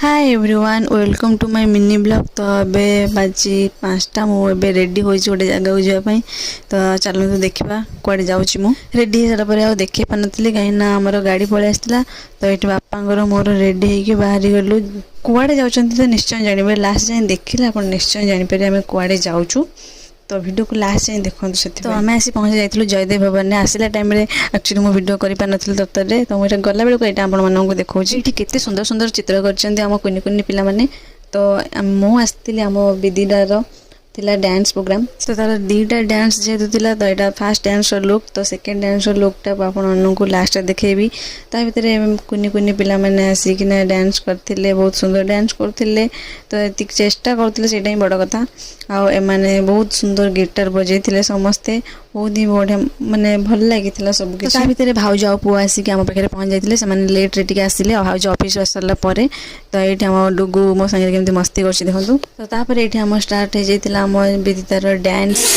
Hi everyone welcome to my mini blog. तो अबे बाजी 5टा मुझे रेडी हो गोटे जगह को जावाई। तो चलते देखा कड़े जाऊँगी मु रेडी हो सारा आउ देखे पार नी कहीं आमर गाड़ी पलि आसाला। तो ये बापा मोर रेडी होगी बाहरी गलु कड़े जाऊँ तो निश्चय जानवे लास्ट जाए देखिले आप निश्चय जानीपर आम कड़े जाऊँ। तो वीडियो को लास्ट जाए देखो से तो आम आसी पहुँची जाइए जयदेव भवन में आसला टाइम एक्चुअली मो वीडियो कर पार नी तत्तर। तो मुझे गला बेलू यहाँ आपको देखा ये केते सुंदर सुंदर चित्र कर कुनि कुनि पिला माने। तो मु आसती आम विदिडार थिला डांस प्रोग्राम। तो तार दीटा डांस जेहेतु थिला तो यहाँ फास्ट डांसर लुक तो सेकेंड डांसर लुकटा आपको लास्ट देखेबी। ता भीतर कुनि कुनि पिला माने आसिकिना डांस करथिले बहुत सुंदर डांस करथिले। तो ये चेष्टा करथिले सेटा ही बड़ कथा। आउ एमाने बहुत सुंदर गिटार बजेइथिले समस्ते बहुत ही बढ़िया माने भल लागिथिला सब किछ। ता भीतर भाउज आ पुआ आसिक आम पाखे पहुँच जाइथिले सेमाने लेट रे टिके आसिले आ भाउज ऑफिस आसला परे। तो ये आम डुगु मो संगे केमती मस्ती करछि देखंतु। तो तापर ये आम स्टार्ट हो जाइथिला आम विदितार डांस।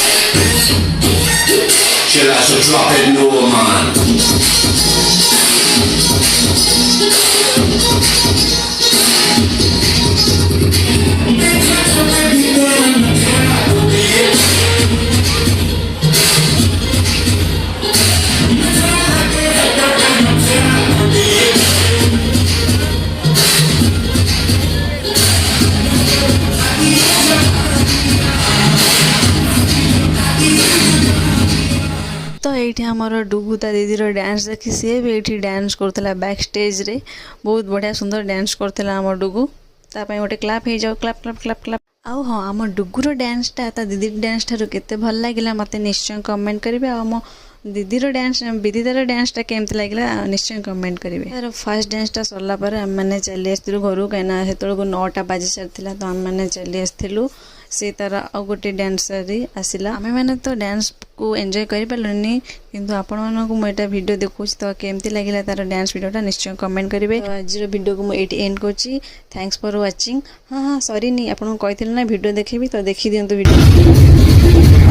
तो ये आमर डुगु ता दीदी डांस देखी सी भी ये डांस करता बैक स्टेज रे बहुत बढ़िया सुंदर डांस करता आम डुगु। तापाई गोटे क्लाप हो जाओ क्लाप क्लाप क्लाप क्लाप। आउ हाँ आम डुगुर डांसटा ता दीदी डांस ठारू केते भल लगिला मते निश्चय कमेंट करेंगे। आम दीदीर डांस विदितार डांसटा केमती लगिला निश्चय कमेंट करेंगे। तार फर्स्ट डांसटा सरला पर आम मैंने चली आसलु घर कहीं से 9टा बाजी सारी तो आम मैंने चली आसलु से तार आ गोटे डांसर आसला। आम मैंने तो डांस को एंजॉय कर पार्लुनि किंतु आपण मानकु मु एटा वीडियो देखुछि तो केमती लागिला तार डांस वीडियोटा निश्चय कमेंट करेंगे। तो आज वीडियो को मु एटी एंड करछि। Thanks for watching. हाँ हाँ सॉरी नहीं आपको कही ना वीडियो देखेबी तो देखी दियंतु वीडियो।